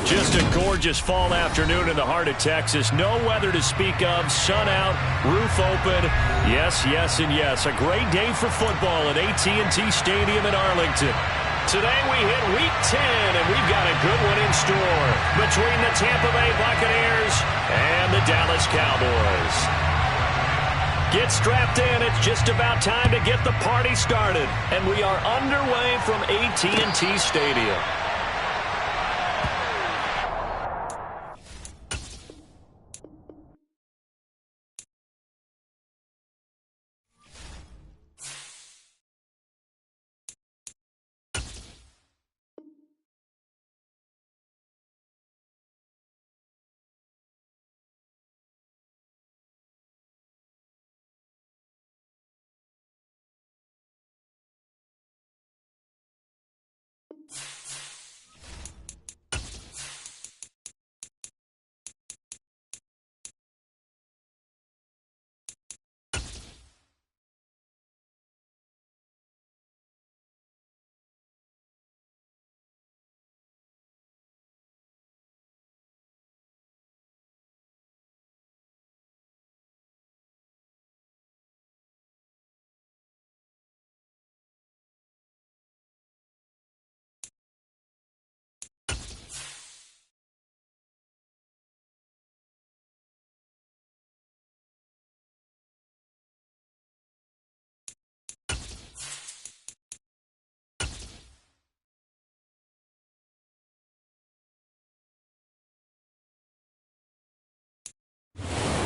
Just a gorgeous fall afternoon in the heart of Texas. No weather to speak of. Sun out, roof open. Yes, yes, and yes. A great day for football at AT&T Stadium in Arlington. Today we hit Week 10, and we've got a good one in store between the Tampa Bay Buccaneers and the Dallas Cowboys. Get strapped in. It's just about time to get the party started. And we are underway from AT&T Stadium.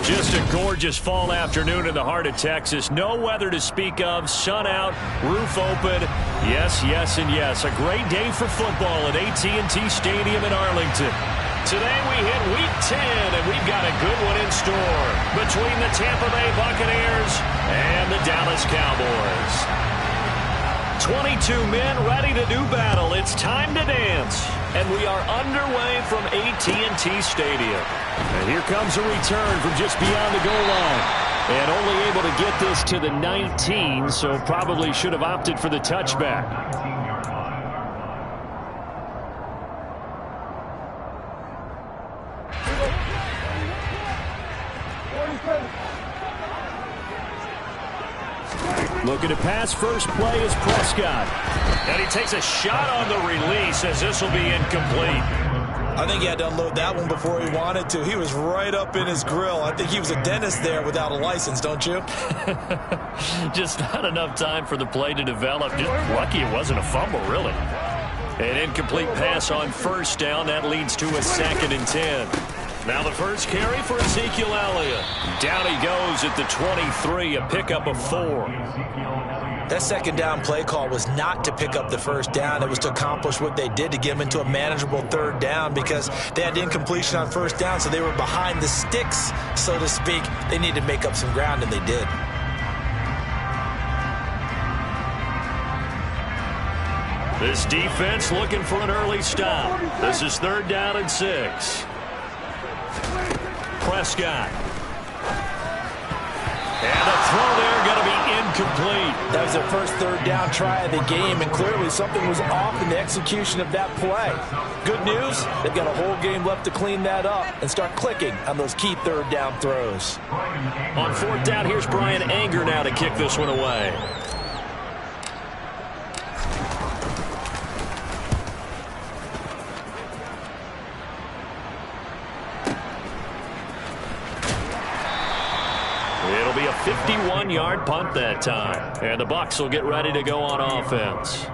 Just a gorgeous fall afternoon in the heart of Texas. No weather to speak of. Sun out, roof open. Yes, yes, and yes. A great day for football at AT&T Stadium in Arlington. Today we hit Week 10, and we've got a good one in store between the Tampa Bay Buccaneers and the Dallas Cowboys. 22 men ready to do battle. It's time to dance. And we are underway from AT&T Stadium. And here comes a return from just beyond the goal line. And only able to get this to the 19, so probably should have opted for the touchback. Looking to pass. First play is Prescott. And he takes a shot on the release as this will be incomplete. I think he had to unload that one before he wanted to. He was right up in his grill. I think he was a dentist there without a license, don't you? Just not enough time for the play to develop. Just lucky it wasn't a fumble, really. An incomplete pass on first down. That leads to a 2nd and 10. Now the first carry for Ezekiel Elliott. Down he goes at the 23, a pickup of 4. That second down play call was not to pick up the first down. It was to accomplish what they did to get them into a manageable 3rd down because they had incompletion on first down, so they were behind the sticks, so to speak. They needed to make up some ground, and they did. This defense looking for an early stop. This is 3rd down and 6. Prescott. And the throw there going to be incomplete. That was their first 3rd down try of the game, and clearly something was off in the execution of that play. Good news, they've got a whole game left to clean that up and start clicking on those key 3rd down throws. On 4th down, here's Brian Anger now to kick this one away. It'll be a 51-yard punt that time. And the Bucs will get ready to go on offense.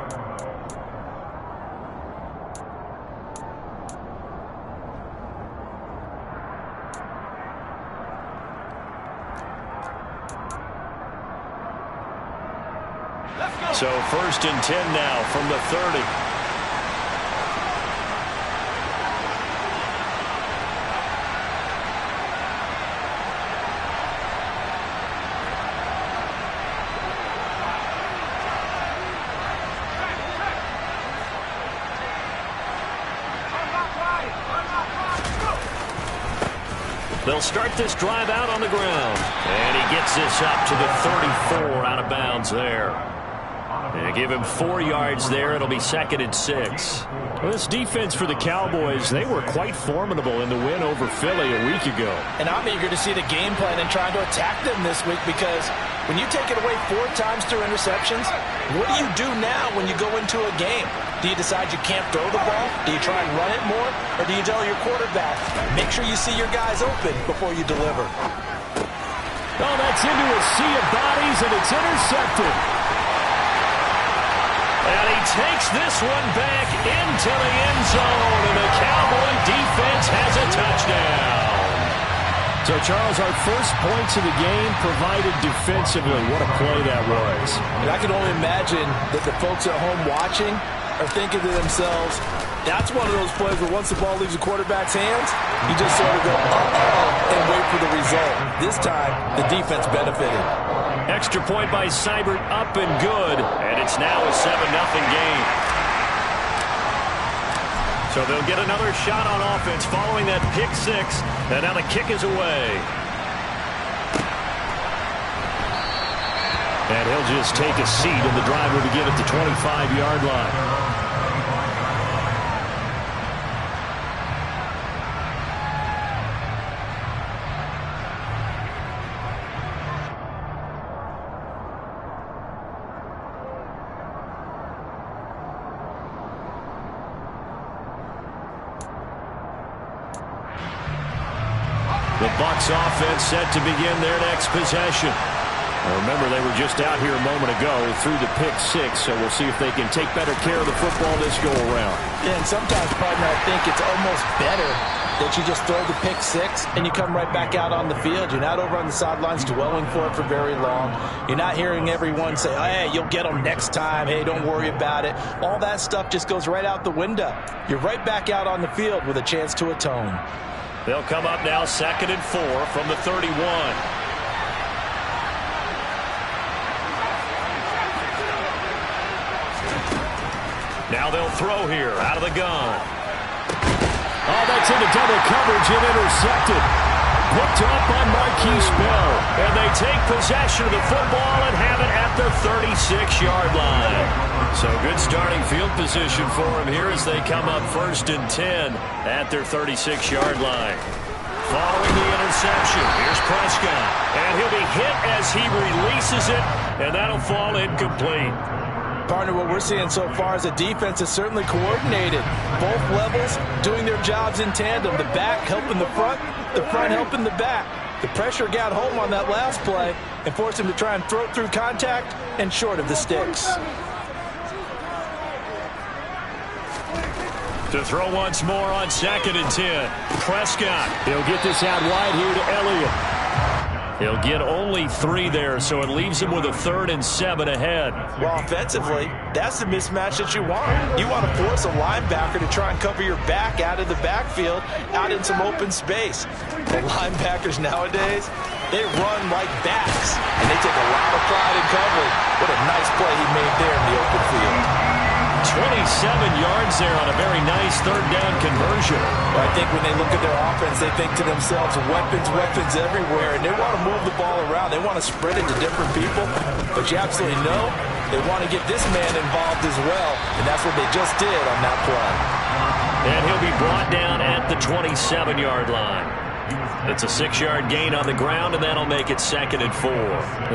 So 1st and 10 now from the 30. They'll start this drive out on the ground. And he gets this up to the 34, out of bounds there. And give him 4 yards there. It'll be 2nd and 6. Well, this defense for the Cowboys, they were quite formidable in the win over Philly a week ago. And I'm eager to see the game plan and trying to attack them this week, because when you take it away 4 times through interceptions, what do you do now when you go into a game? Do you decide you can't throw the ball? Do you try and run it more? Or do you tell your quarterback, make sure you see your guys open before you deliver? Oh, that's into a sea of bodies, and it's intercepted. And he takes this one back into the end zone, and the Cowboy defense has a touchdown. So, Charles, our first points of the game provided defensively. What a play that was. And I can only imagine that the folks at home watching are thinking to themselves, that's one of those plays where once the ball leaves the quarterback's hands, you just sort of go, uh-oh, and wait for the result. This time, the defense benefited. Extra point by Seibert, up and good, and it's now a 7-0 game. So they'll get another shot on offense following that pick six, and now the kick is away. And he'll just take a seat, and the drive will begin at the 25-yard line. The Bucs offense set to begin their next possession. Now remember, they were just out here a moment ago through the pick six, so we'll see if they can take better care of the football this go-around. Yeah, and sometimes, partner, I think it's almost better that you just throw the pick six and you come right back out on the field. You're not over on the sidelines dwelling for it for very long. You're not hearing everyone say, oh, hey, you'll get them next time. Hey, don't worry about it. All that stuff just goes right out the window. You're right back out on the field with a chance to atone. They'll come up now 2nd and 4 from the 31. Now they'll throw here out of the gun. Oh, that's into double coverage and intercepted. Picked up by Marquise Bell. And they take possession of the football and have it at the 36-yard line. So good starting field position for them here as they come up 1st and 10 at their 36-yard line. Following the interception, here's Prescott. And he'll be hit as he releases it, and that'll fall incomplete. Partner, what we're seeing so far is the defense is certainly coordinated. Both levels doing their jobs in tandem. The back helping the front helping the back. The pressure got home on that last play and forced him to try and throw it through contact and short of the sticks. To throw once more on 2nd and 10. Prescott. He'll get this out wide here to Elliott. He'll get only 3 there, so it leaves him with a 3rd and 7 ahead. Well, offensively, that's the mismatch that you want. You want to force a linebacker to try and cover your back out of the backfield, out in some open space. The linebackers nowadays, they run like backs, and they take a lot of pride in covering. What a nice play he made there in the open field. 27 yards there on a very nice 3rd down conversion. Well, I think when they look at their offense, they think to themselves, weapons everywhere, and they want to move the ball around. They want to spread it to different people, but you absolutely know they want to get this man involved as well, and that's what they just did on that play. And he'll be brought down at the 27-yard line. It's a 6-yard gain on the ground, and that'll make it 2nd and 4.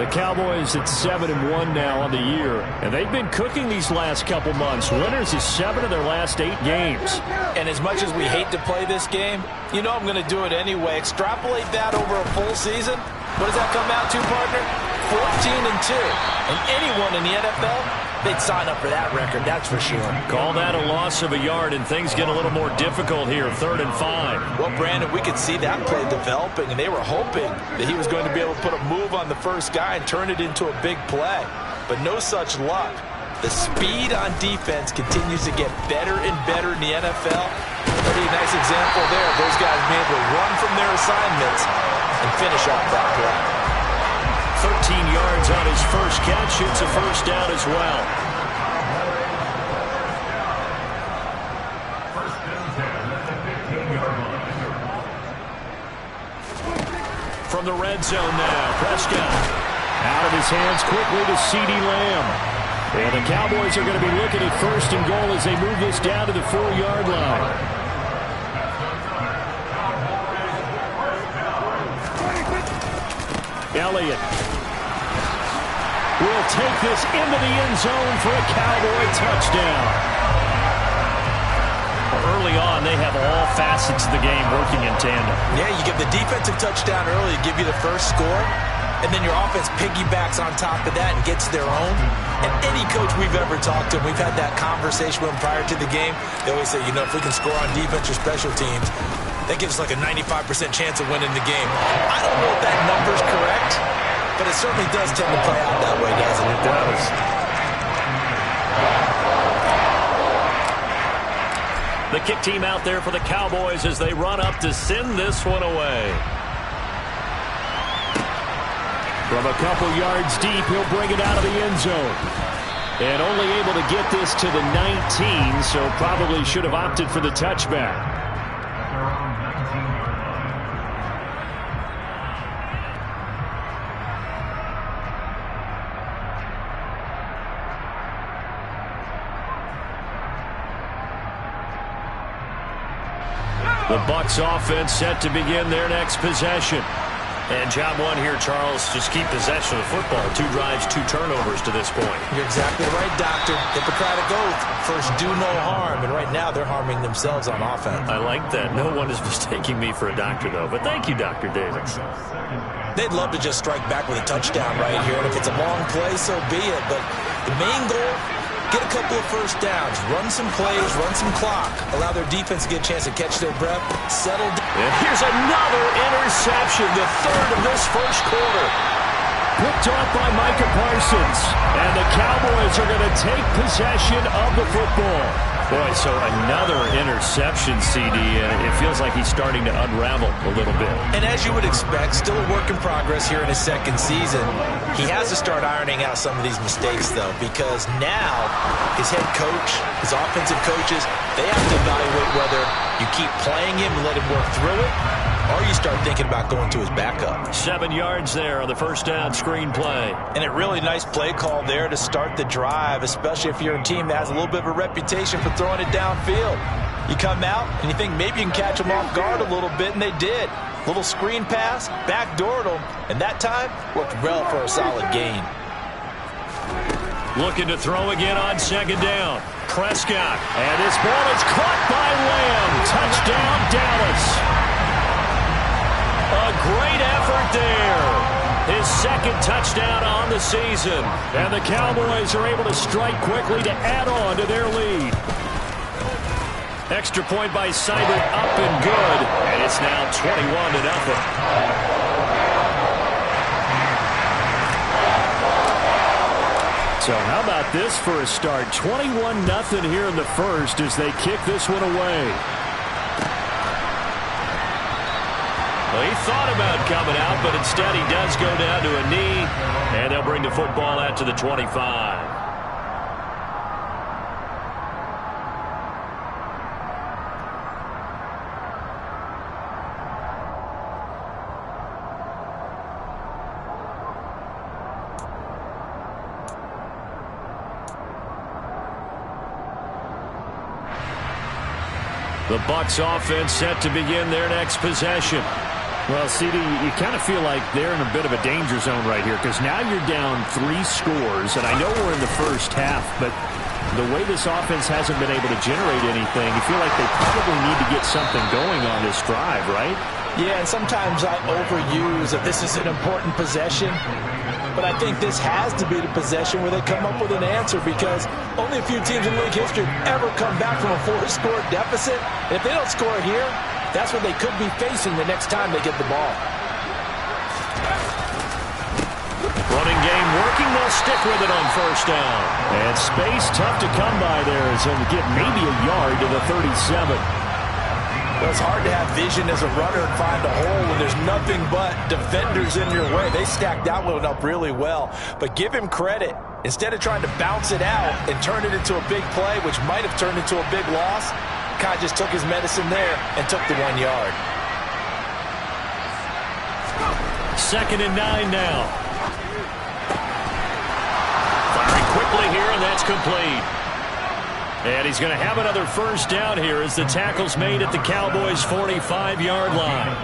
The Cowboys at 7-1 now on the year, and they've been cooking these last couple months. Winners is 7 of their last 8 games. And as much as we hate to play this game, you know I'm going to do it anyway. Extrapolate that over a full season. What does that come out to, partner? 14-2. And anyone in the NFL, they'd sign up for that record, that's for sure. Call that a loss of a yard, and things get a little more difficult here, 3rd and 5. Well, Brandon, we could see that play developing, and they were hoping that he was going to be able to put a move on the first guy and turn it into a big play. But no such luck. The speed on defense continues to get better and better in the NFL. Pretty nice example there of those guys being able to run from their assignments and finish off that play. 13 yards on his first catch. It's a 1st down as well. From the red zone now, Prescott. Out of his hands quickly to CeeDee Lamb. And the Cowboys are going to be looking at first and goal as they move this down to the 4-yard line. Elliott will take this into the end zone for a Cowboy touchdown. Early on, they have all facets of the game working in tandem. Yeah, you give the defensive touchdown early, give you the first score, and then your offense piggybacks on top of that and gets their own. And any coach we've ever talked to, we've had that conversation with them prior to the game, they always say, you know, if we can score on defense or special teams, that gives us like a 95% chance of winning the game. I don't know if that number's correct, but it certainly does tend to play out that way, doesn't it? It does. The kick team out there for the Cowboys as they run up to send this one away. From a couple yards deep, he'll bring it out of the end zone. And only able to get this to the 19, so probably should have opted for the touchback. The Bucs offense set to begin their next possession. And job one here, Charles, just keep possession of the football. 2 drives, 2 turnovers to this point. You're exactly right, Doctor. Hippocratic oath. First, do no harm. And right now, they're harming themselves on offense. I like that. No one is mistaking me for a doctor, though. But thank you, Dr. Davis. They'd love to just strike back with a touchdown right here. And if it's a long play, so be it. But the main goal, get a couple of first downs, run some plays, run some clock, allow their defense to get a chance to catch their breath, settle down. And here's another interception, the 3rd of this first quarter. Picked off by Micah Parsons. And the Cowboys are going to take possession of the football. Boy, so another interception, CD. It feels like he's starting to unravel a little bit. And as you would expect, still a work in progress here in his second season. He has to start ironing out some of these mistakes, though, because now his head coach, his offensive coaches, they have to evaluate whether you keep playing him and let him work through it, or you start thinking about going to his backup. 7 yards there on the first down screen play. And a really nice play call there to start the drive, especially if you're a team that has a little bit of a reputation for throwing it downfield. You come out and you think maybe you can catch them off guard a little bit, and they did. Little screen pass, backdoored them, and that time worked well for a solid gain. Looking to throw again on second down. Prescott, and his ball is caught by Lamb. Touchdown, Dallas. A great effort there. His second touchdown on the season. And the Cowboys are able to strike quickly to add on to their lead. Extra point by Seibert, up and good. And it's now 21-0. So how about this for a start? 21-0 here in the first as they kick this one away. Well, he thought about coming out, but instead he does go down to a knee, and they'll bring the football out to the 25. The Bucs offense set to begin their next possession. Well, CD, you kind of feel like they're in a bit of a danger zone right here because now you're down 3 scores, and I know we're in the first half, but the way this offense hasn't been able to generate anything, you feel like they probably need to get something going on this drive, right? Yeah, and sometimes I overuse that this is an important possession, but I think this has to be the possession where they come up with an answer because only a few teams in league history ever come back from a 4-score deficit. And if they don't score here, that's what they could be facing the next time they get the ball. Running game working. They'll stick with it on first down. And space tough to come by there as they'll get maybe a yard to the 37. Well, it's hard to have vision as a runner and find a hole when there's nothing but defenders in your way. They stacked that one up really well. But give him credit. Instead of trying to bounce it out and turn it into a big play, which might have turned into a big loss, Kai just took his medicine there and took the 1 yard. 2nd and 9 now. Firing quickly here, and then complete. And he's going to have another first down here as the tackle's made at the Cowboys' 45-yard line.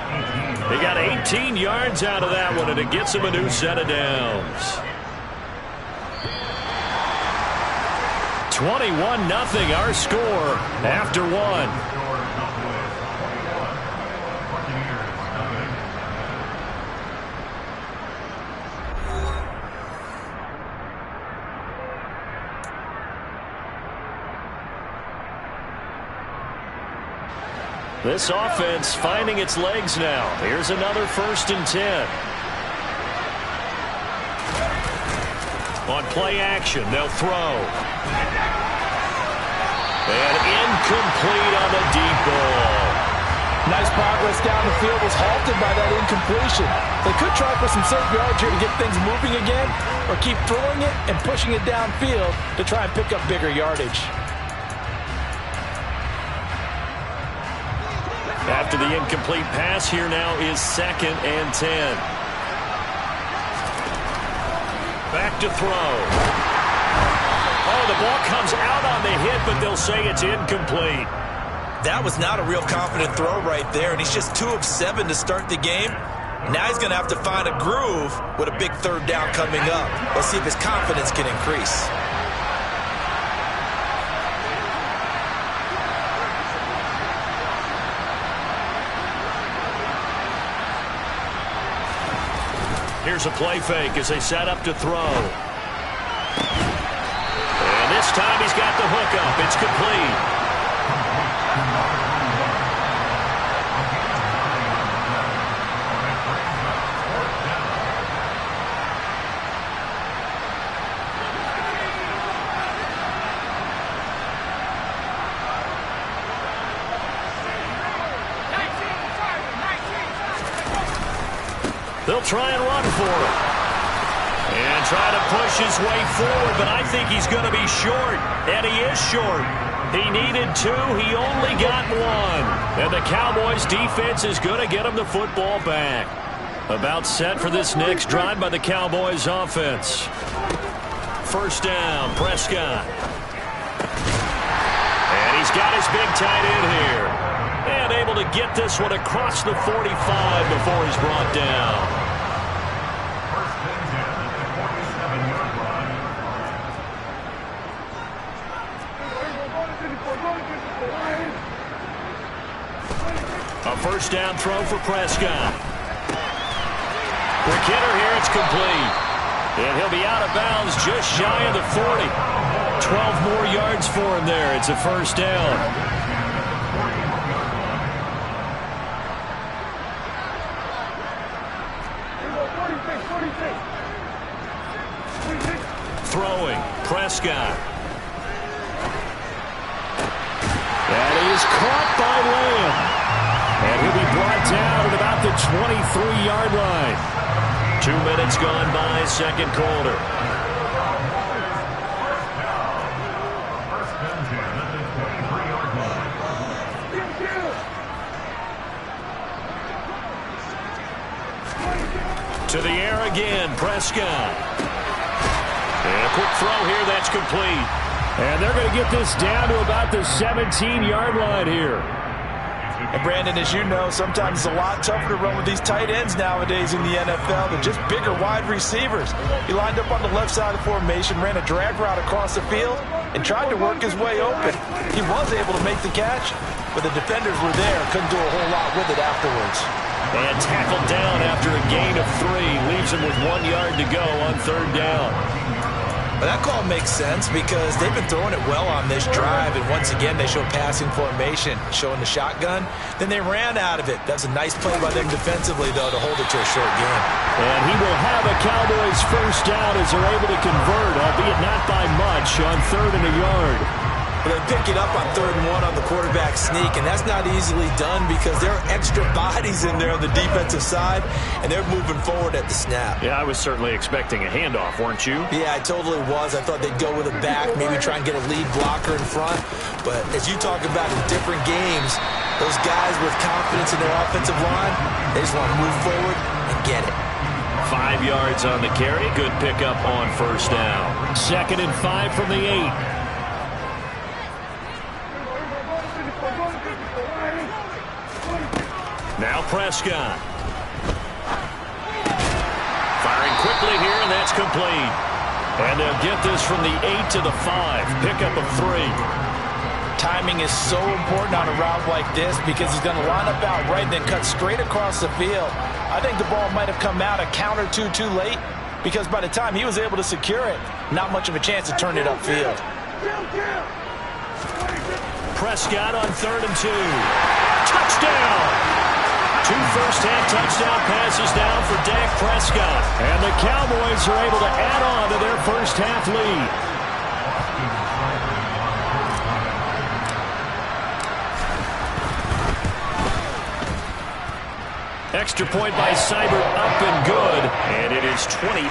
They got 18 yards out of that one, and it gets them a new set of downs. 21-0 our score after one. This offense finding its legs now. Here's another 1st and 10. On play action, they'll throw. And incomplete on the deep ball. Nice progress down the field, was halted by that incompletion. They could try for some safe yards here to get things moving again, or keep throwing it and pushing it downfield to try and pick up bigger yardage. After the incomplete pass, here now is 2nd and 10. Back to throw. Oh, the ball comes out on the hit, but they'll say it's incomplete. That was not a real confident throw right there, and he's just 2 of 7 to start the game. Now he's going to have to find a groove with a big 3rd down coming up. Let's see if his confidence can increase. Here's a play fake as they set up to throw. And this time he's got the hook up. It's complete. They'll try and run for it. And try to push his way forward, but I think he's going to be short. And he is short. He needed 2. He only got 1. And the Cowboys defense is going to get him the football back. About set for this next drive by the Cowboys offense. 1st down, Prescott. And he's got his big tight end here. And able to get this one across the 45 before he's brought down. A 1st down throw for Prescott. Quick hitter here, it's complete. And he'll be out of bounds just shy of the 40. 12 more yards for him there. It's a 1st down. Throwing, Prescott. And he is caught by Lamb. And he'll be brought down at about the 23-yard line. 2 minutes gone by, 2nd quarter. To the air again, Prescott. And a quick throw here, that's complete. And they're going to get this down to about the 17-yard line here. And Brandon, as you know, sometimes it's a lot tougher to run with these tight ends nowadays in the NFL. They're just bigger wide receivers. He lined up on the left side of the formation, ran a drag route across the field, and tried to work his way open. He was able to make the catch, but the defenders were there, couldn't do a whole lot with it afterwards. And tackled down after a gain of 3. Leaves him with 1 yard to go on 3rd down. Well, that call makes sense because they've been throwing it well on this drive, and once again they show passing formation, showing the shotgun. Then they ran out of it. That's a nice play by them defensively, though, to hold it to a short game. And he will have a Cowboys 1st down as they're able to convert, albeit not by much, on 3rd and a yard. But they pick it up on 3rd and 1 on the quarterback sneak, and that's not easily done because there are extra bodies in there on the defensive side, and they're moving forward at the snap. Yeah, I was certainly expecting a handoff, weren't you? Yeah, I totally was. I thought they'd go with a back, maybe try and get a lead blocker in front. But as you talk about in different games, those guys with confidence in their offensive line, they just want to move forward and get it. 5 yards on the carry. Good pickup on first down. 2nd and 5 from the 8. Now Prescott. Firing quickly here, and that's complete. And they'll get this from the 8 to the 5. Pickup of 3. Timing is so important on a route like this because he's going to line up out right and then cut straight across the field. I think the ball might have come out a count or two too late because by the time he was able to secure it, not much of a chance to turn it upfield. Prescott on 3rd and 2. Touchdown! 2 first-half touchdown passes down for Dak Prescott. And the Cowboys are able to add on to their first-half lead. Extra point by Seibert, up and good. And it is 28-0.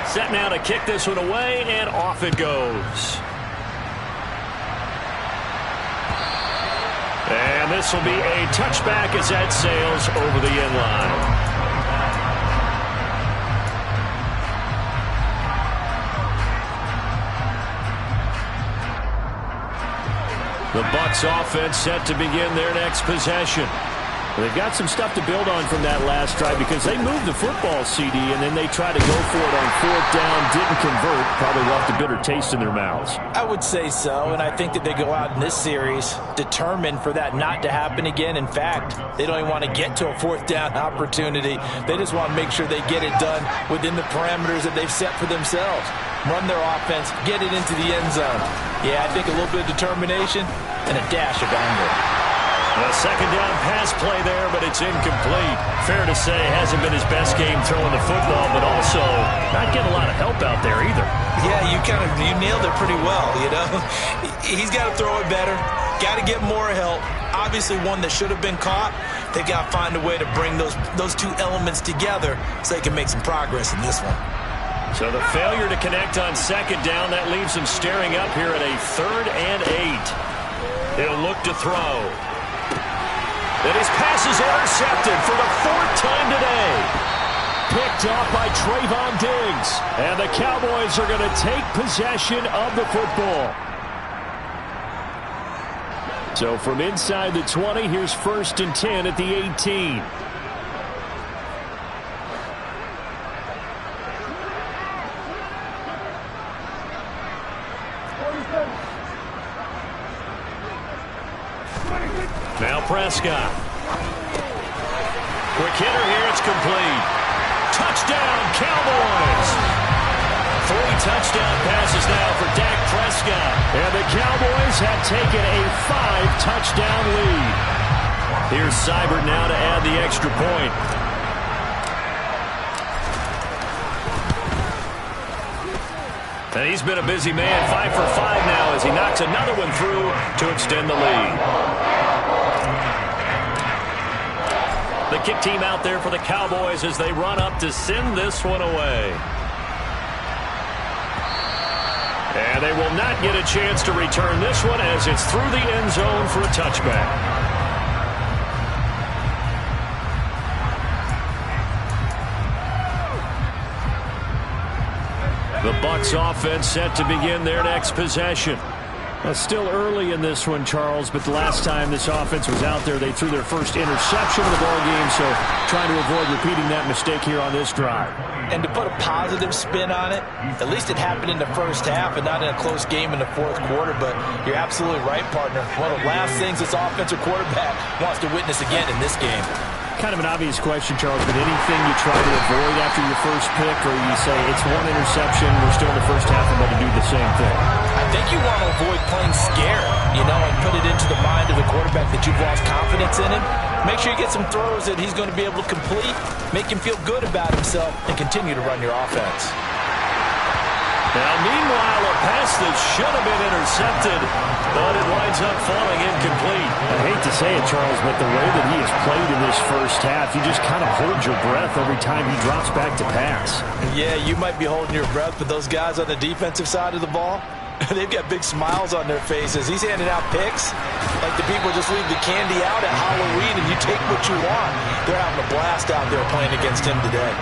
Set now to kick this one away, and off it goes. And this will be a touchback as that sails over the end line. The Bucs offense set to begin their next possession. They've got some stuff to build on from that last drive because they moved the football, CD, and then they tried to go for it on 4th down, didn't convert, probably left a bitter taste in their mouths. I would say so, and I think that they go out in this series determined for that not to happen again. In fact, they don't even want to get to a 4th down opportunity. They just want to make sure they get it done within the parameters that they've set for themselves. Run their offense, get it into the end zone. Yeah, I think a little bit of determination and a dash of anger. A 2nd down pass play there, but it's incomplete. Fair to say, hasn't been his best game throwing the football, but also not getting a lot of help out there either. Yeah, you nailed it pretty well, you know. He's got to throw it better, got to get more help. Obviously one that should have been caught. They got to find a way to bring those two elements together so they can make some progress in this one. So the failure to connect on 2nd down, that leaves him staring up here at a 3rd and 8. He'll look to throw. And his pass is intercepted for the 4th time today. Picked off by Trayvon Diggs. And the Cowboys are going to take possession of the football. So from inside the 20, here's 1st and 10 at the 18. Now Prescott. Quick hitter here, it's complete. Touchdown, Cowboys! 3 touchdown passes now for Dak Prescott. And the Cowboys have taken a 5-touchdown lead. Here's Seibert now to add the extra point. And he's been a busy man, 5 for 5 now as he knocks another one through to extend the lead. The kick team out there for the Cowboys as they run up to send this one away. And they will not get a chance to return this one as it's through the end zone for a touchback. The Bucs offense set to begin their next possession. Well, still early in this one, Charles, but the last time this offense was out there, they threw their first interception of the ball game, so trying to avoid repeating that mistake here on this drive. And to put a positive spin on it, at least it happened in the first half and not in a close game in the 4th quarter, but you're absolutely right, partner. One of the last things this offensive quarterback wants to witness again in this game. Kind of an obvious question, Charles, but anything you try to avoid after your first pick, or you say it's one interception, we're still in the first half, I'm going to do the same thing? I think you want to avoid playing scared, you know, and put it into the mind of the quarterback that you've lost confidence in him. Make sure you get some throws that he's going to be able to complete, make him feel good about himself, and continue to run your offense. Now, meanwhile, a pass that should have been intercepted, but it winds up falling incomplete. I hate to say it, Charles, but the way that he has played in this first half, you just kind of hold your breath every time he drops back to pass. Yeah, you might be holding your breath, but those guys on the defensive side of the ball, They've got big smiles on their faces. He's handing out picks like the people just leave the candy out at Halloween and you take what you want. They're having a blast out there playing against him today.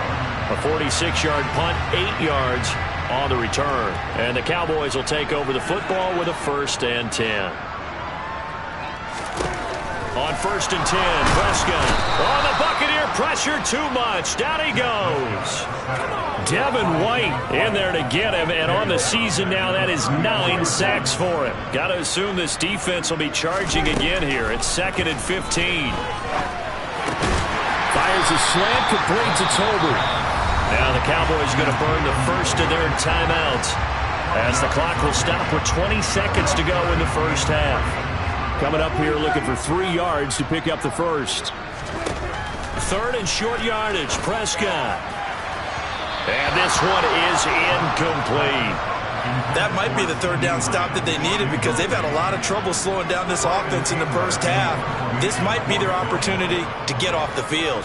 A 46-yard punt, 8 yards on the return. And the Cowboys will take over the football with a 1st and 10. On 1st and 10, Prescott. Oh, the Buccaneer pressure too much. Down he goes. Devin White in there to get him, and on the season now, that is 9 sacks for him. Got to assume this defense will be charging again here. It's 2nd and 15. Fires a slant, complete to Tolbert. Now the Cowboys going to burn the first of their timeouts as the clock will stop with 20 seconds to go in the first half. Coming up here looking for 3 yards to pick up the first. 3rd and short yardage, Prescott. And this one is incomplete. That might be the 3rd down stop that they needed because they've had a lot of trouble slowing down this offense in the first half. This might be their opportunity to get off the field.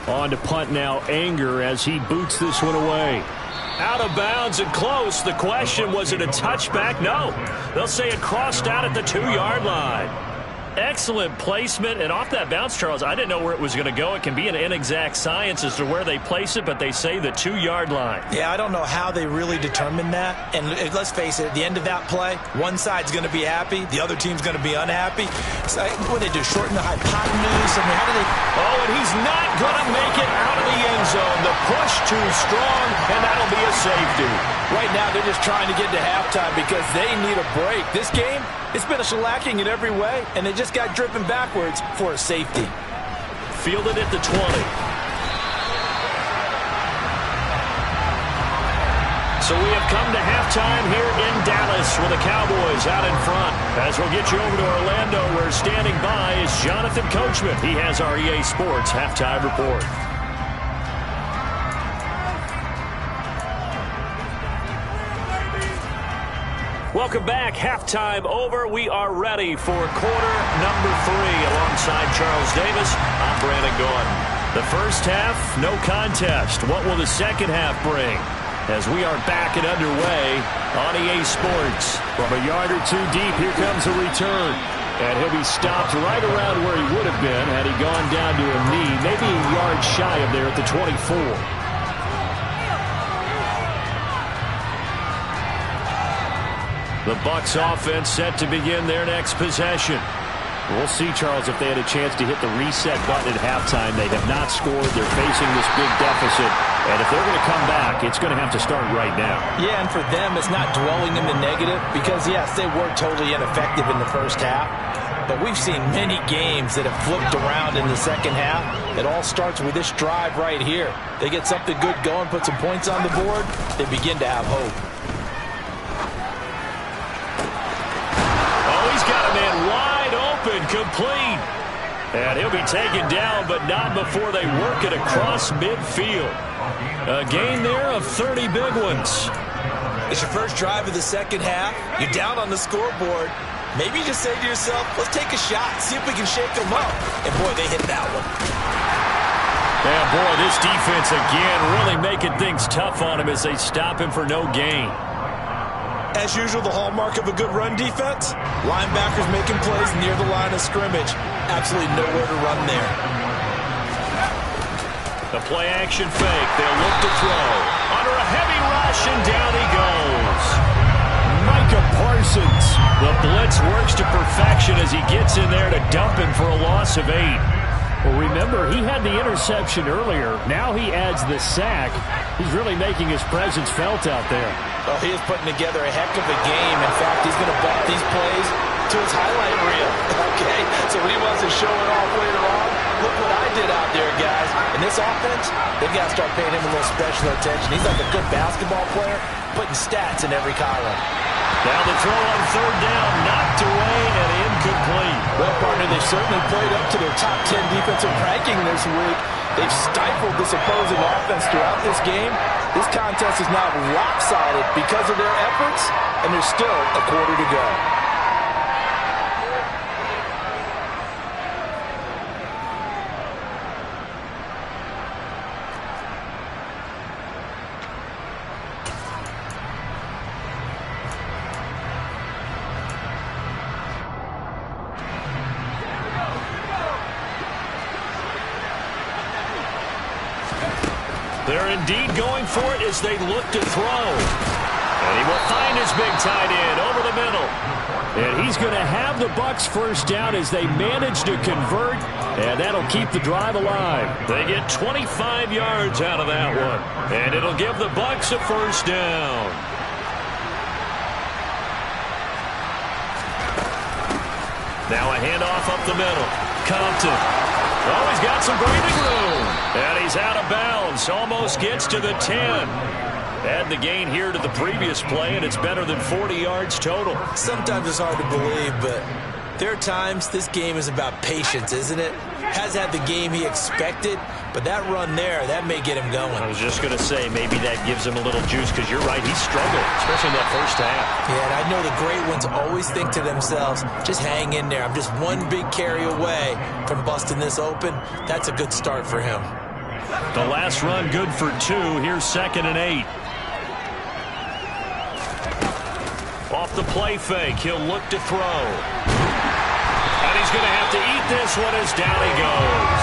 On to punt now, Anger as he boots this one away. Out of bounds and close. The question, was it a touchback? No. They'll say it crossed out at the 2-yard line. Excellent placement, and off that bounce, Charles, I didn't know where it was going to go. It can be an inexact science as to where they place it, but they say the 2-yard line. Yeah, I don't know how they really determined that. And let's face it, at the end of that play, one side's going to be happy, the other team's going to be unhappy. So what do they do, shorten the hypotenuse? I mean, how do they... Oh, and he's not going to make it out of the end zone. The push too strong, and that'll be a safety. Right now, they're just trying to get to halftime because they need a break. This game, it's been a shellacking in every way, and they just got driven backwards for a safety. Fielded at the 20. So we have come to halftime here in Dallas with the Cowboys out in front. As we'll get you over to Orlando, where standing by is Jonathan Coachman. He has our EA Sports halftime report. Welcome back. Halftime over. We are ready for quarter number 3 alongside Charles Davis. I'm Brandon Gordon. The first half, no contest. What will the second half bring? As we are back and underway on EA Sports. From a yard or 2 deep, here comes a return. And he'll be stopped right around where he would have been had he gone down to a knee, maybe a yard shy of there at the 24. The Bucs offense set to begin their next possession. We'll see, Charles, if they had a chance to hit the reset button at halftime. They have not scored. They're facing this big deficit. And if they're going to come back, it's going to have to start right now. Yeah, and for them, it's not dwelling in the negative because, yes, they were totally ineffective in the first half. But we've seen many games that have flipped around in the second half. It all starts with this drive right here. They get something good going, put some points on the board, they begin to have hope. He's got a man wide open, complete. And he'll be taken down, but not before they work it across midfield. A gain there of 30 big ones. It's your first drive of the second half. You're down on the scoreboard. Maybe you just say to yourself, let's take a shot, see if we can shake them up. And, boy, they hit that one. Yeah, boy, this defense again really making things tough on him as they stop him for no gain. As usual, the hallmark of a good run defense, linebackers making plays near the line of scrimmage. Absolutely nowhere to run there. The play action fake. They'll look to throw. Under a heavy rush, and down he goes. Micah Parsons. The blitz works to perfection as he gets in there to dump him for a loss of 8. Well, remember, he had the interception earlier. Now he adds the sack. He's really making his presence felt out there. Well, he is putting together a heck of a game. In fact, he's going to bump these plays to his highlight reel. Okay, so when he wasn't showing off later on, look what I did out there, guys. In this offense, they've got to start paying him a little special attention. He's like a good basketball player, putting stats in every column. Now the throw on 3rd down, knocked away and incomplete. Well, partner, they've certainly played up to their top 10 defensive ranking this week. They've stifled this opposing offense throughout this game. This contest is now lopsided because of their efforts, and there's still a quarter to go. They're indeed going for it as they look to throw. And he will find his big tight end over the middle. And he's going to have the Bucs first down as they manage to convert, and that'll keep the drive alive. They get 25 yards out of that one, and it'll give the Bucs a first down. Now a handoff up the middle. Compton. Oh, he's got some breathing room. And he's out of bounds. Almost gets to the 10. Add the gain here to the previous play, and it's better than 40 yards total. Sometimes it's hard to believe, but there are times this game is about patience, isn't it? Has had the game he expected, but that run there, that may get him going. I was just going to say, maybe that gives him a little juice, because you're right, he struggled, especially in that first half. Yeah, and I know the great ones always think to themselves, just hang in there. I'm just one big carry away from busting this open. That's a good start for him. The last run good for 2. Here's 2nd and 8. Off the play fake, he'll look to throw. And he's going to have to eat this one as down he goes.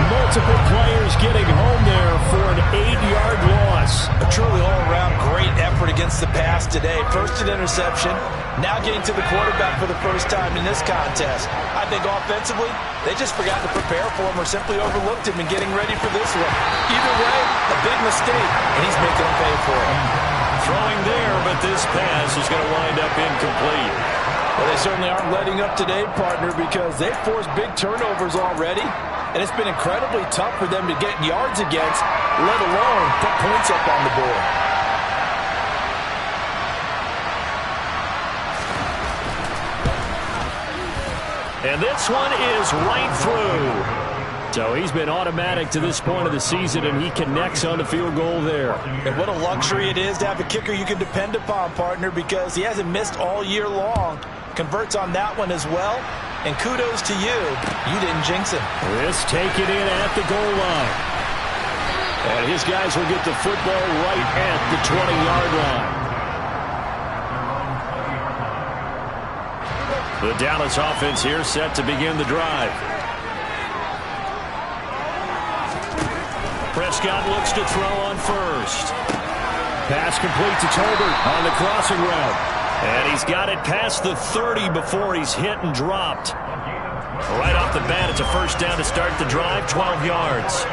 Multiple players getting home there for an 8-yard loss. A truly all-around great effort against the pass today. First an interception, now getting to the quarterback for the first time in this contest. I think offensively, they just forgot to prepare for him or simply overlooked him in getting ready for this one. Either way, a big mistake, and he's making them pay for it. Throwing there, but this pass is going to wind up incomplete. Well, they certainly aren't letting up today, partner, because they've forced big turnovers already, and it's been incredibly tough for them to get yards against, let alone put points up on the board. And this one is right through. So he's been automatic to this point of the season, and he connects on the field goal there. And what a luxury it is to have a kicker you can depend upon, partner, because he hasn't missed all year long. Converts on that one as well. And kudos to you. You didn't jinx him. This taken in at the goal line. And his guys will get the football right at the 20-yard line. The Dallas offense here set to begin the drive. Prescott looks to throw on first. Pass complete to Tolbert on the crossing route. And he's got it past the 30 before he's hit and dropped. Right off the bat, it's a first down to start the drive, 12 yards.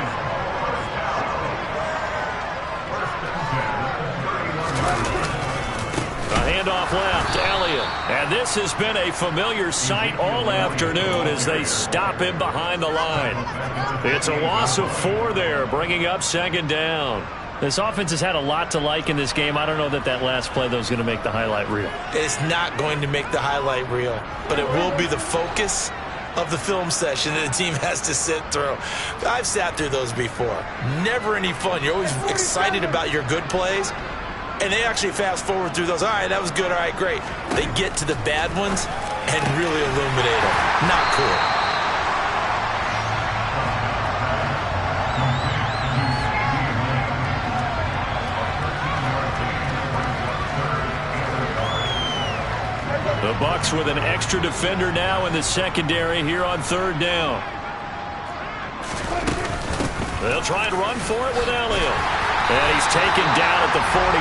A handoff left, Elliott. And this has been a familiar sight all afternoon as they stop him behind the line. It's a loss of 4 there, bringing up 2nd down. This offense has had a lot to like in this game. I don't know that last play, though, is going to make the highlight reel. It's not going to make the highlight reel, but it will be the focus of the film session that the team has to sit through. I've sat through those before. Never any fun. You're always excited about your good plays, and they actually fast forward through those. All right, that was good. All right, great. They get to the bad ones and really illuminate them. Not cool. The Bucs with an extra defender now in the secondary here on 3rd down. They'll try and run for it with Elliott. And he's taken down at the 43,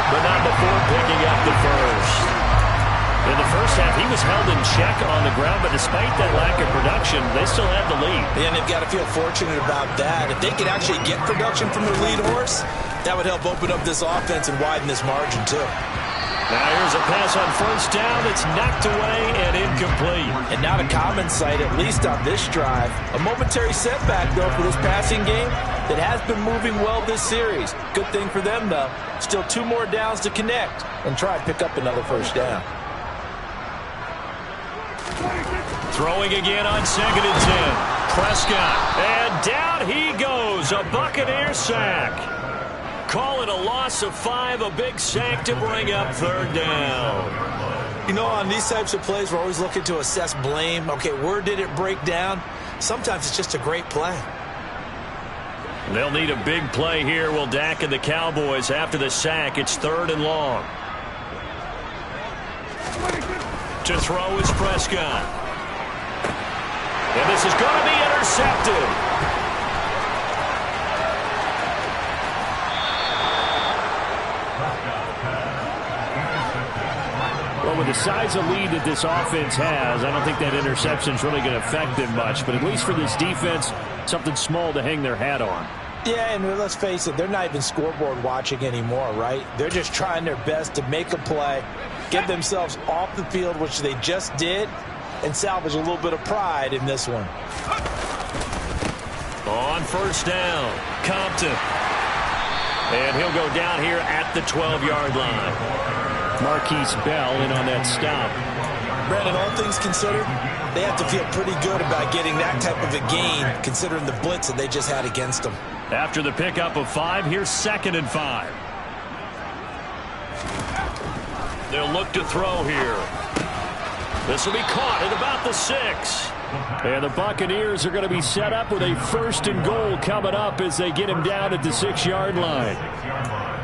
but not before picking up the first. In the first half, he was held in check on the ground, but despite that lack of production, they still had the lead. And they've got to feel fortunate about that. If they could actually get production from their lead horse, that would help open up this offense and widen this margin, too. Now here's a pass on first down. It's knocked away and incomplete. And not a common sight, at least on this drive. A momentary setback, though, for this passing game that has been moving well this series. Good thing for them, though. Still 2 more downs to connect and try and pick up another first down. Throwing again on 2nd and 10. Prescott. And down he goes. A Buccaneer sack. Call it a loss of 5, a big sack to bring up 3rd down. You know, on these types of plays, we're always looking to assess blame. Okay, where did it break down? Sometimes it's just a great play. They'll need a big play here. Will Dak and the Cowboys after the sack. It's 3rd and long. To throw is Prescott. And this is going to be intercepted. Well, with the size of lead that this offense has, I don't think that interception is really going to affect them much. But at least for this defense, something small to hang their hat on. Yeah, and let's face it, they're not even scoreboard watching anymore, right? They're just trying their best to make a play, get themselves off the field, which they just did, and salvage a little bit of pride in this one. On first down, Compton. And he'll go down here at the 12-yard line. Marquise Bell in on that stop. Brandon, all things considered, they have to feel pretty good about getting that type of a gain, considering the blitz that they just had against them. After the pickup of 5, here's 2nd and 5. They'll look to throw here. This will be caught at about the 6. And the Buccaneers are going to be set up with a 1st and goal coming up as they get him down at the 6-yard line.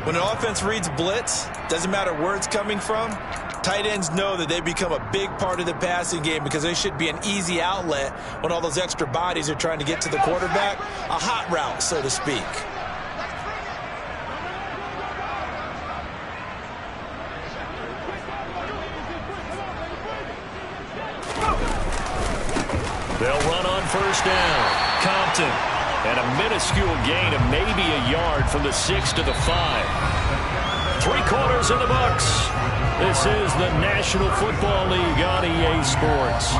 When an offense reads blitz, doesn't matter where it's coming from, tight ends know that they become a big part of the passing game because they should be an easy outlet when all those extra bodies are trying to get to the quarterback. A hot route, so to speak. They'll run on first down. Compton. And a minuscule gain of maybe a yard from the 6 to the 5. 3 quarters in the books. This is the National Football League on EA Sports.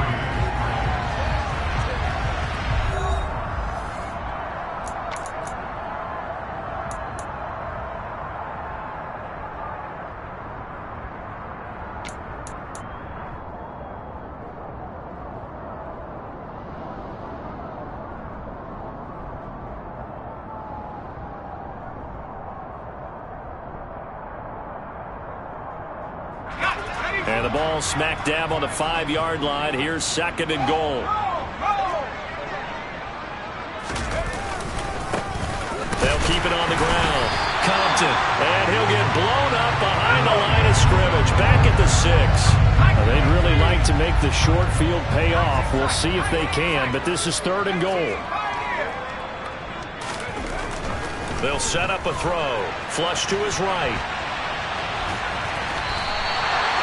And the ball smack dab on the 5-yard line. Here's 2nd and goal. They'll keep it on the ground. Compton. And he'll get blown up behind the line of scrimmage. Back at the 6. They'd really like to make the short field pay off. We'll see if they can, but this is 3rd and goal. They'll set up a throw. Flush to his right.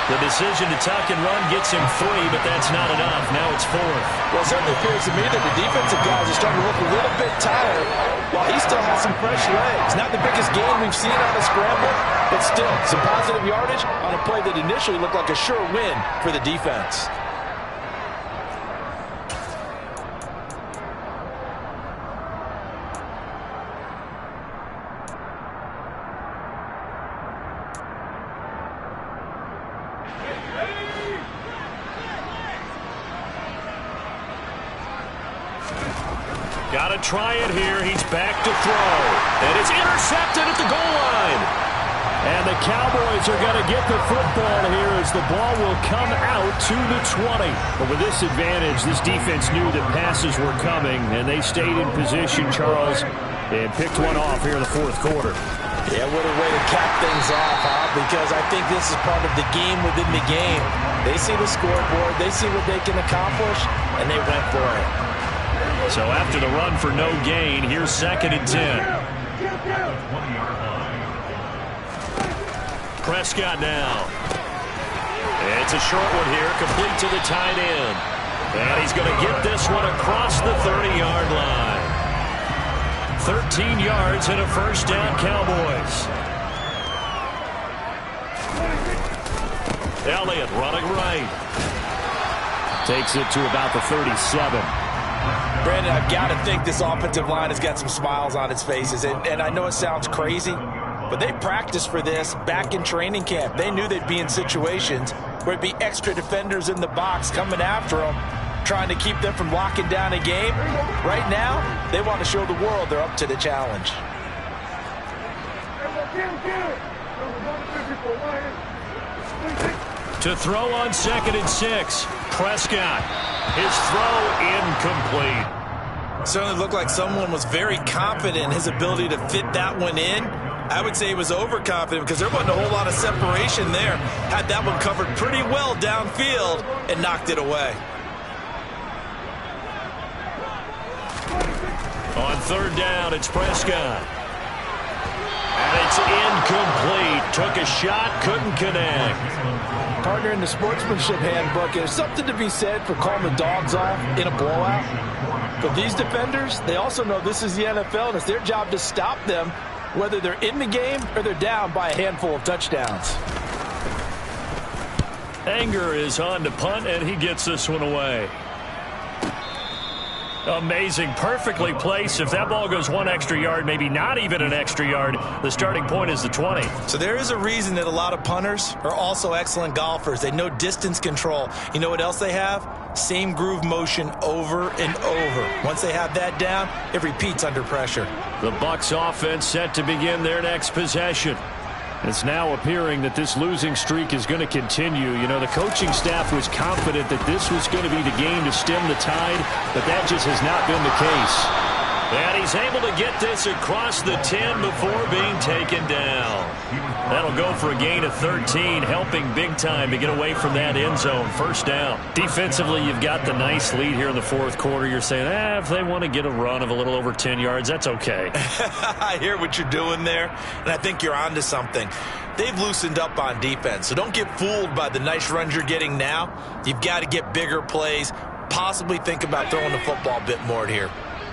The decision to tuck and run gets him 3, but that's not enough. Now it's 4th. Well, it certainly appears to me that the defensive guys are starting to look a little bit tired while he still has some fresh legs. Not the biggest gain we've seen on a scramble, but still some positive yardage on a play that initially looked like a sure win for the defense. Got to try it here. He's back to throw. And it's intercepted at the goal line. And the Cowboys are going to get the football here as the ball will come out to the 20. But with this advantage, this defense knew that passes were coming, and they stayed in position, Charles, and picked one off here in the 4th quarter. Yeah, what a way to cap things off, huh? Because I think this is part of the game within the game. They see the scoreboard, they see what they can accomplish, and they went for it. So after the run for no gain, here's 2nd and 10. Prescott now. It's a short one here, complete to the tight end. And he's going to get this one across the 30-yard line. 13 yards and a 1st down, Cowboys. Elliott running right. Takes it to about the 37. Brandon, I've got to think this offensive line has got some smiles on its faces. And I know it sounds crazy, but they practiced for this back in training camp. They knew they'd be in situations where it'd be extra defenders in the box coming after them, trying to keep them from locking down a game. Right now, they want to show the world they're up to the challenge. To throw on 2nd and 6. Prescott. His throw incomplete. Certainly looked like someone was very confident in his ability to fit that one in. I would say he was overconfident because there wasn't a whole lot of separation there. Had that one covered pretty well downfield and knocked it away. On 3rd down, it's Prescott. And it's incomplete. took a shot, couldn't connect. Partner, in the sportsmanship handbook, there's something to be said for calling the dogs off in a blowout. But these defenders, they also know this is the NFL, and it's their job to stop them, whether they're in the game or they're down by a handful of touchdowns. Anger is on to punt, and he gets this one away. Amazing. Perfectly placed. If that ball goes one extra yard, maybe not even an extra yard, the starting point is the 20. So there is a reason that a lot of punters are also excellent golfers. They know distance control. You know what else they have? Same groove motion over and over. Once they have that down, it repeats under pressure. The Bucs offense set to begin their next possession. It's now appearing that this losing streak is going to continue. You know, the coaching staff was confident that this was going to be the game to stem the tide, but that just has not been the case. And he's able to get this across the 10 before being taken down. That'll go for a gain of 13, helping big time to get away from that end zone. First down. Defensively, you've got the nice lead here in the fourth quarter. You're saying, if they want to get a run of a little over 10 yards, that's okay. I hear what you're doing there, and I think you're onto something. They've loosened up on defense, so don't get fooled by the nice runs you're getting now. You've got to get bigger plays, possibly think about throwing the football a bit more here.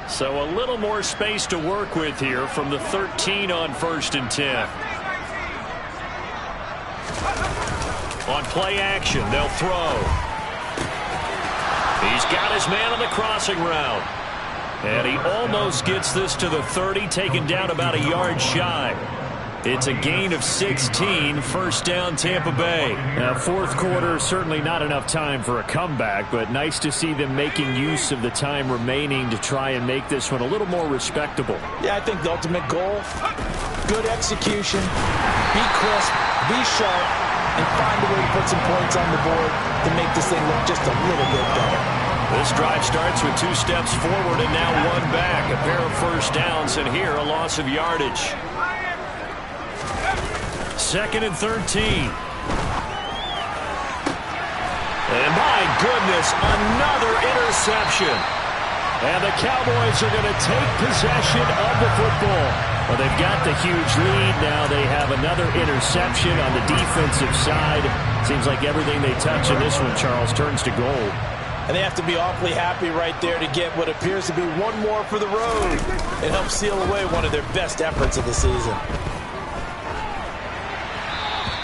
So a little more space to work with here from the 13 on 1st and 10. On play action, they'll throw. He's got his man on the crossing route. And he almost gets this to the 30, taken down about a yard shy. It's a gain of 16, first down Tampa Bay. Now, fourth quarter, certainly not enough time for a comeback, but nice to see them making use of the time remaining to try and make this one a little more respectable. Yeah, I think the ultimate goal, good execution, be crisp, be sharp, and find a way to put some points on the board to make this thing look just a little bit better. This drive starts with 2 steps forward and now 1 back. A pair of first downs, and here a loss of yardage. 2nd and 13. And my goodness, another interception. And the Cowboys are going to take possession of the football. Well, they've got the huge lead. Now they have another interception on the defensive side. Seems like everything they touch in this one, Charles, turns to gold. And they have to be awfully happy right there to get what appears to be one more for the road and help seal away one of their best efforts of the season.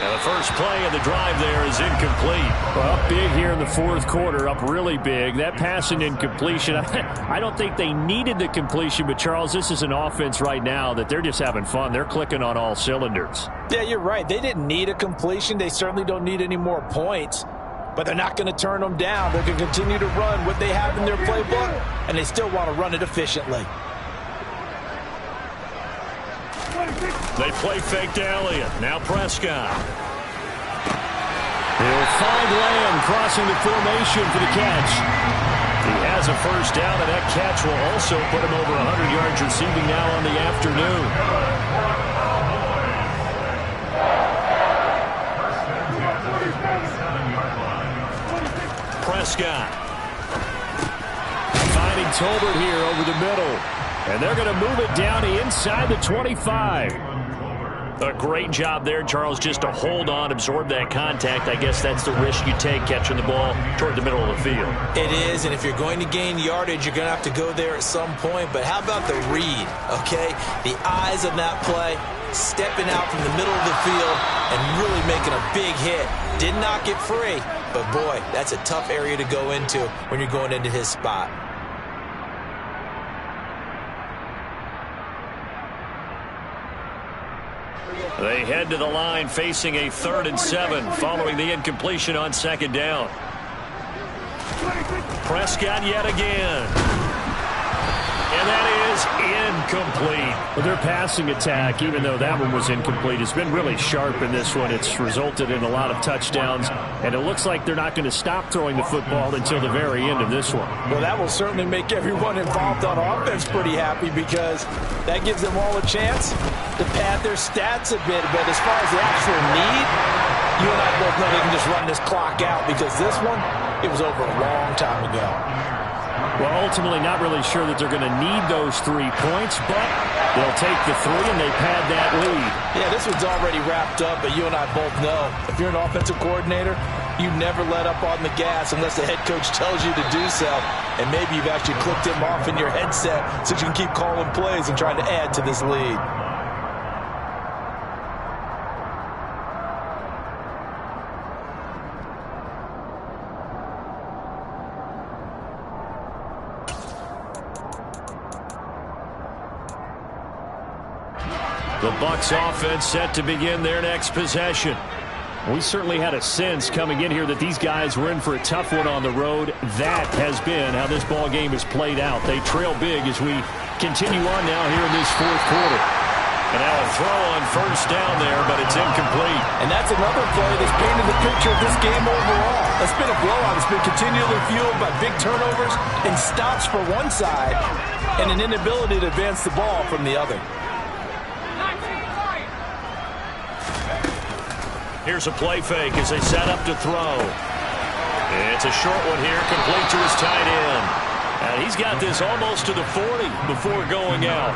Now the first play of the drive there is incomplete. Well, up big here in the fourth quarter, up really big. That pass and incompletion, I don't think they needed the completion, but Charles, this is an offense right now that they're just having fun. They're clicking on all cylinders. Yeah, you're right. They didn't need a completion. They certainly don't need any more points, but they're not going to turn them down. They're going to continue to run what they have in their playbook, and they still want to run it efficiently. They play fake to Elliott. Now Prescott. He'll find Lamb crossing the formation for the catch. He has a first down, and that catch will also put him over 100 yards receiving now on the afternoon. Prescott. Finding Tolbert here over the middle. And they're going to move it down to inside the 25. A great job there, Charles, just to hold on, absorb that contact. I guess that's the risk you take catching the ball toward the middle of the field. It is, and if you're going to gain yardage, you're going to have to go there at some point. But how about the read, okay? The eyes of that play, stepping out from the middle of the field and really making a big hit. Did not get free, but boy, that's a tough area to go into when you're going into his spot. They head to the line facing a 3rd and 7 following the incompletion on 2nd down. Prescott yet again. And that is incomplete. Well, their passing attack, even though that one was incomplete, has been really sharp in this one. It's resulted in a lot of touchdowns, and it looks like they're not going to stop throwing the football until the very end of this one. Well, that will certainly make everyone involved on offense pretty happy because that gives them all a chance to pad their stats a bit. But as far as the actual need, you and I both know they can just run this clock out because this one, it was over a long time ago. Well, ultimately not really sure that they're going to need those 3 points, but They'll take the three, and they've had that lead. Yeah, this one's already wrapped up, but you and I both know if you're an offensive coordinator, you never let up on the gas unless the head coach tells you to do so. And maybe you've actually clicked him off in your headset so you can keep calling plays and trying to add to this lead. The Bucs offense set to begin their next possession. We certainly had a sense coming in here that these guys were in for a tough one on the road. That has been how this ball game has played out. They trail big as we continue on now here in this fourth quarter. And now a throw on first down there, but it's incomplete. And that's another play that's painted the picture of this game overall. It's been a blowout. It's been continually fueled by big turnovers and stops for one side and an inability to advance the ball from the other. Here's a play fake as they set up to throw. It's a short one here, complete to his tight end. And he's got this almost to the 40 before going out.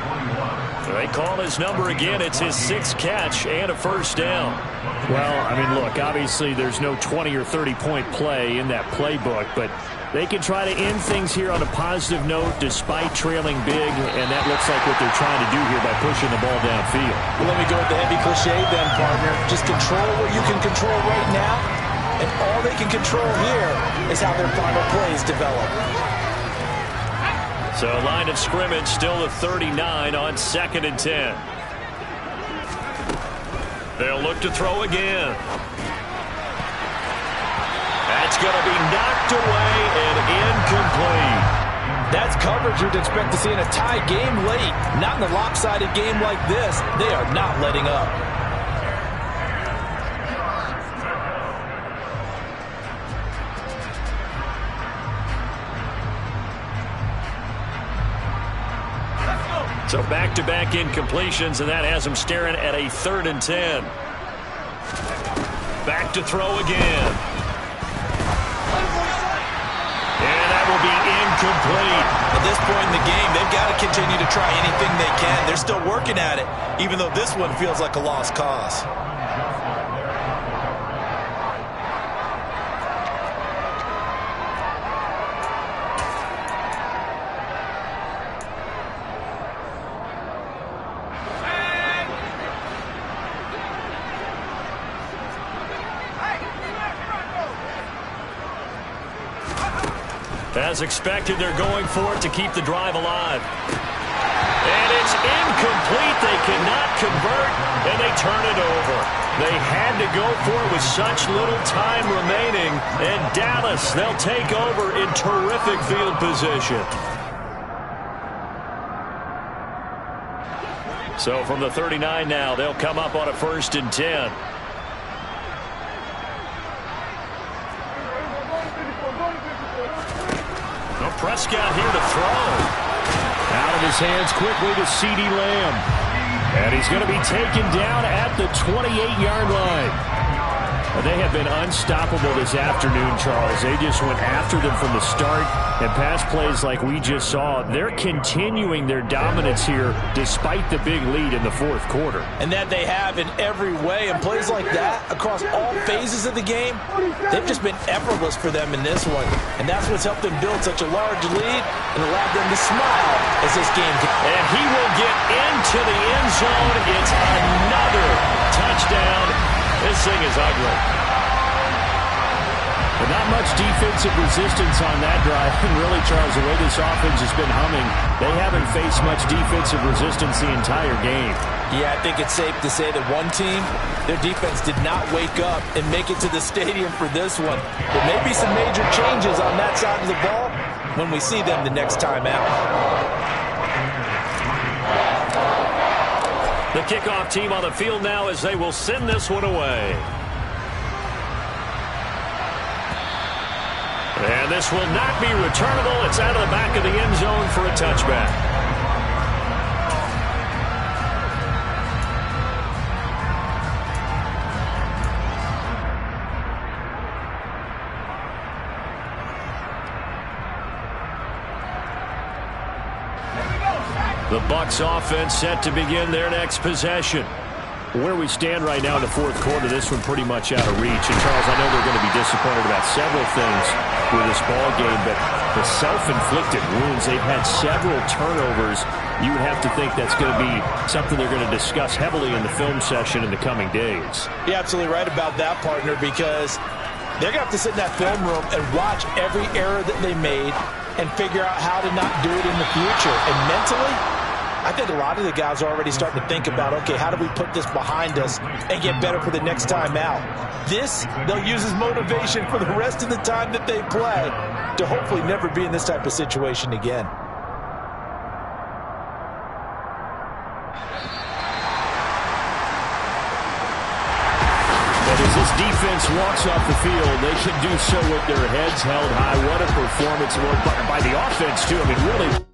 They call his number again. It's his 6th catch and a first down. Well, I mean, look, obviously there's no 20 or 30-point play in that playbook, but they can try to end things here on a positive note despite trailing big, and that looks like what they're trying to do here by pushing the ball downfield. Well, let me go with the heavy cliche then, partner. Just control what you can control right now, and all they can control here is how their final plays develop. So line of scrimmage still at 39 on 2nd and 10. They'll look to throw again. That's going to be knocked away and incomplete. That's coverage you'd expect to see in a tie game late. Not in a lopsided game like this. They are not letting up. So back-to-back incompletions, and that has them staring at a 3rd and 10. Back to throw again. And that will be incomplete. At this point in the game, they've got to continue to try anything they can. They're still working at it, even though this one feels like a lost cause. As expected, they're going for it to keep the drive alive. And it's incomplete. They cannot convert, and they turn it over. They had to go for it with such little time remaining. And Dallas, they'll take over in terrific field position. So from the 39 now, they'll come up on a 1st and 10. Prescott here to throw. Out of his hands quickly to CeeDee Lamb. And he's going to be taken down at the 28-yard line. They have been unstoppable this afternoon, Charles. They just went after them from the start. And pass plays like we just saw, they're continuing their dominance here despite the big lead in the 4th quarter. And that they have in every way. And plays like that across all phases of the game, they've just been effortless for them in this one. And that's what's helped them build such a large lead and allowed them to smile as this game goes. And he will get into the end zone. It's another touchdown. This thing is ugly. But not much defensive resistance on that drive. And really, Charles, the way this offense has been humming, they haven't faced much defensive resistance the entire game. Yeah, I think it's safe to say that one team, their defense did not wake up and make it to the stadium for this one. There may be some major changes on that side of the ball when we see them the next time out. The kickoff team on the field now as they will send this one away. And this will not be returnable. It's out of the back of the end zone for a touchback. The Bucs offense set to begin their next possession. Where we stand right now in the fourth quarter, this one pretty much out of reach. And, Charles, I know they're going to be disappointed about several things with this ball game, but the self-inflicted wounds, they've had several turnovers. You would have to think that's going to be something they're going to discuss heavily in the film session in the coming days. You're absolutely right about that, partner, because they're going to have to sit in that film room and watch every error that they made and figure out how to not do it in the future. And mentally, I think a lot of the guys are already starting to think about, okay, how do we put this behind us and get better for the next time out? This, they'll use as motivation for the rest of the time that they play to hopefully never be in this type of situation again. And as this defense walks off the field, they can do so with their heads held high. What a performance by the offense, too. I mean, really...